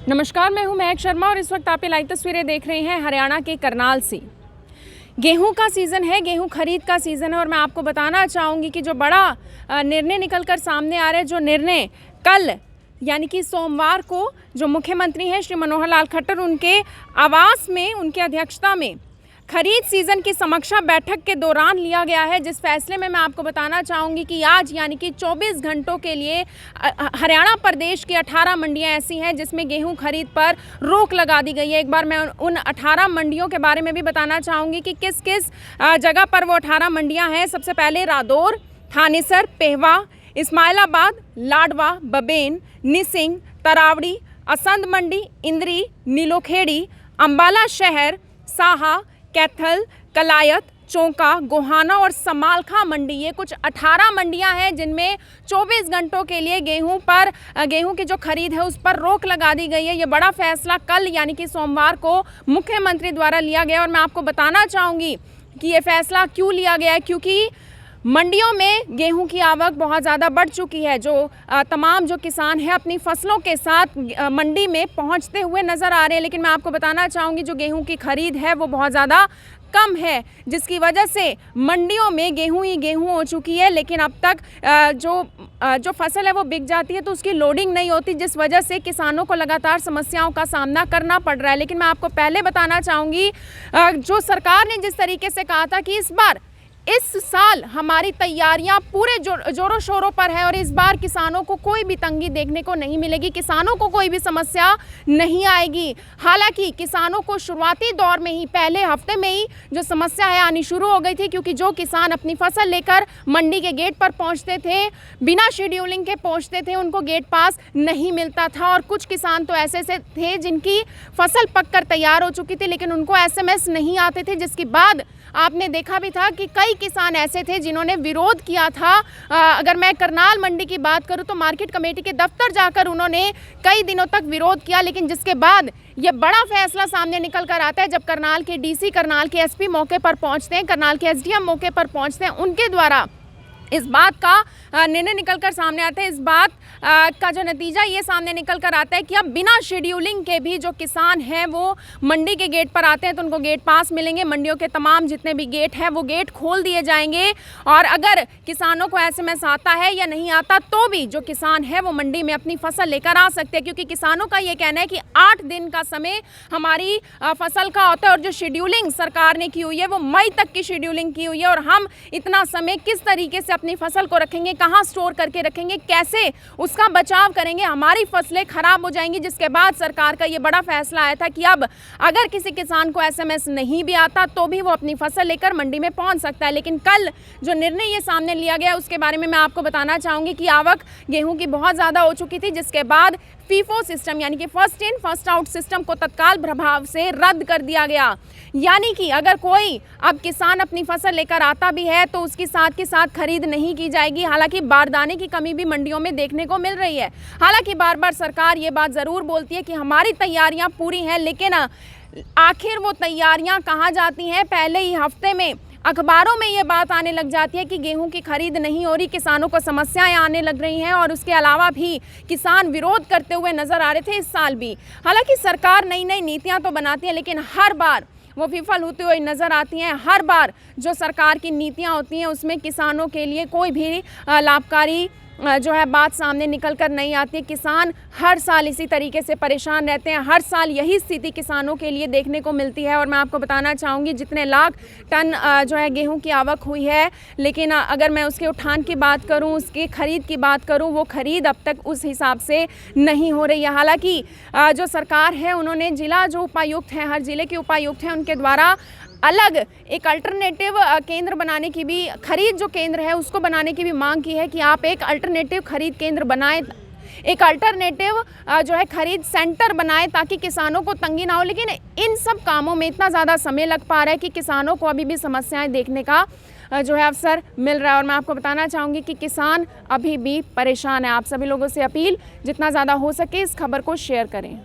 नमस्कार, मैं हूं महक शर्मा और इस वक्त आप ये लाइव तस्वीरें देख रहे हैं हरियाणा के करनाल से। गेहूं का सीज़न है, गेहूं खरीद का सीज़न है और मैं आपको बताना चाहूँगी कि जो बड़ा निर्णय निकल कर सामने आ रहा है, जो निर्णय कल यानी कि सोमवार को जो मुख्यमंत्री हैं श्री मनोहर लाल खट्टर उनके आवास में उनकी अध्यक्षता में खरीद सीज़न की समीक्षा बैठक के दौरान लिया गया है, जिस फैसले में मैं आपको बताना चाहूँगी कि आज यानी कि 24 घंटों के लिए हरियाणा प्रदेश की 18 मंडियाँ ऐसी हैं जिसमें गेहूं खरीद पर रोक लगा दी गई है। एक बार मैं उन 18 मंडियों के बारे में भी बताना चाहूँगी कि किस किस जगह पर वो 18 मंडियाँ हैं। सबसे पहले रादौर, थानेसर, पेहवा, इस्माइलाबाद, लाडवा, बबेन, निसिंग, तरावड़ी, असंध मंडी, इंद्री, नीलोखेड़ी, अंबाला शहर, साहा, कैथल, कलायत, चौंका, गोहाना और समालखा मंडी, ये कुछ 18 मंडियां हैं जिनमें 24 घंटों के लिए गेहूं की जो खरीद है उस पर रोक लगा दी गई है। ये बड़ा फैसला कल यानी कि सोमवार को मुख्यमंत्री द्वारा लिया गया और मैं आपको बताना चाहूँगी कि ये फैसला क्यों लिया गया है, क्योंकि मंडियों में गेहूं की आवक बहुत ज़्यादा बढ़ चुकी है। जो तमाम जो किसान हैं अपनी फसलों के साथ मंडी में पहुंचते हुए नज़र आ रहे हैं, लेकिन मैं आपको बताना चाहूँगी जो गेहूं की खरीद है वो बहुत ज़्यादा कम है, जिसकी वजह से मंडियों में गेहूं ही गेहूं हो चुकी है। लेकिन अब तक जो फसल है वो बिक जाती है तो उसकी लोडिंग नहीं होती, जिस वजह से किसानों को लगातार समस्याओं का सामना करना पड़ रहा है। लेकिन मैं आपको पहले बताना चाहूँगी जो सरकार ने जिस तरीके से कहा था कि इस साल हमारी तैयारियां पूरे जोरों शोरों पर है और इस बार किसानों को कोई भी तंगी देखने को नहीं मिलेगी, किसानों को कोई भी समस्या नहीं आएगी। हालांकि किसानों को शुरुआती दौर में ही पहले हफ्ते में ही जो समस्या है आनी शुरू हो गई थी, क्योंकि जो किसान अपनी फसल लेकर मंडी के गेट पर पहुंचते थे, बिना शेड्यूलिंग के पहुंचते थे, उनको गेट पास नहीं मिलता था। और कुछ किसान तो ऐसे थे जिनकी फसल पककर तैयार हो चुकी थी लेकिन उनको SMS नहीं आते थे, जिसके बाद आपने देखा भी था कि कई किसान ऐसे थे जिन्होंने विरोध किया था। अगर मैं करनाल मंडी की बात करूं तो मार्केट कमेटी के दफ्तर जाकर उन्होंने कई दिनों तक विरोध किया, लेकिन जिसके बाद ये बड़ा फैसला सामने निकल कर आता है जब करनाल के DC, करनाल के SP मौके पर पहुंचते हैं, करनाल के SDM मौके पर पहुंचते हैं, उनके द्वारा इस बात का निर्णय निकल कर सामने आता है। इस बात का जो नतीजा ये सामने निकल कर आता है कि अब बिना शेड्यूलिंग के भी जो किसान हैं वो मंडी के गेट पर आते हैं तो उनको गेट पास मिलेंगे। मंडियों के तमाम जितने भी गेट हैं वो गेट खोल दिए जाएंगे और अगर किसानों को SMS आता है या नहीं आता तो भी जो किसान है वो मंडी में अपनी फसल लेकर आ सकते हैं, क्योंकि किसानों का ये कहना है कि 8 दिन का समय हमारी फसल का होता है और जो शेड्यूलिंग सरकार ने की हुई है वो मई तक की शेड्यूलिंग की हुई है और हम इतना समय किस तरीके से अपनी फसल को रखेंगे, कहाँ स्टोर करके रखेंगे, कैसे उसका बचाव करेंगे, हमारी फसलें खराब हो जाएंगी। जिसके बाद सरकार का ये बड़ा फैसला आया था कि अब अगर किसी किसान को SMS नहीं भी आता तो भी वो अपनी फसल लेकर मंडी में पहुंच सकता है। लेकिन कल जो निर्णय ये सामने लिया गया उसके बारे में मैं आपको बताना चाहूँगी कि आवक गेहूँ की बहुत ज़्यादा हो चुकी थी, जिसके बाद FIFO सिस्टम यानी कि first in first out system को तत्काल प्रभाव से रद्द कर दिया गया। यानी कि अगर कोई अब किसान अपनी फसल लेकर आता भी है तो उसकी साथ के साथ खरीद नहीं की जाएगी। हालांकि बारदाने की कमी भी मंडियों में देखने को मिल रही है। हालांकि बार बार सरकार ये बात ज़रूर बोलती है कि हमारी तैयारियां पूरी हैं, लेकिन आखिर वो तैयारियां कहाँ जाती हैं। पहले ही हफ्ते में अखबारों में ये बात आने लग जाती है कि गेहूं की खरीद नहीं हो रही, किसानों को समस्याएं आने लग रही हैं और उसके अलावा भी किसान विरोध करते हुए नजर आ रहे थे इस साल भी। हालांकि सरकार नई नई नीतियां तो बनाती है लेकिन हर बार वो विफल होती हुई नज़र आती हैं। हर बार जो सरकार की नीतियां होती हैं उसमें किसानों के लिए कोई भी लाभकारी जो है बात सामने निकल कर नहीं आती है। किसान हर साल इसी तरीके से परेशान रहते हैं, हर साल यही स्थिति किसानों के लिए देखने को मिलती है। और मैं आपको बताना चाहूँगी जितने लाख टन जो है गेहूं की आवक हुई है, लेकिन अगर मैं उसके उठान की बात करूं, उसकी खरीद की बात करूं, वो खरीद अब तक उस हिसाब से नहीं हो रही है। हालांकि जो सरकार है उन्होंने जिला जो उपायुक्त हैं, हर जिले के उपायुक्त हैं, उनके द्वारा अलग एक अल्टरनेटिव केंद्र बनाने की भी, खरीद जो केंद्र है उसको बनाने की भी मांग की है कि आप एक अल्टरनेटिव खरीद केंद्र बनाएं, एक अल्टरनेटिव जो है खरीद सेंटर बनाएं ताकि किसानों को तंगी ना हो। लेकिन इन सब कामों में इतना ज़्यादा समय लग पा रहा है कि किसानों को अभी भी समस्याएं देखने का जो है अवसर मिल रहा है। और मैं आपको बताना चाहूँगी कि किसान अभी भी परेशान है। आप सभी लोगों से अपील जितना ज़्यादा हो सके इस खबर को शेयर करें।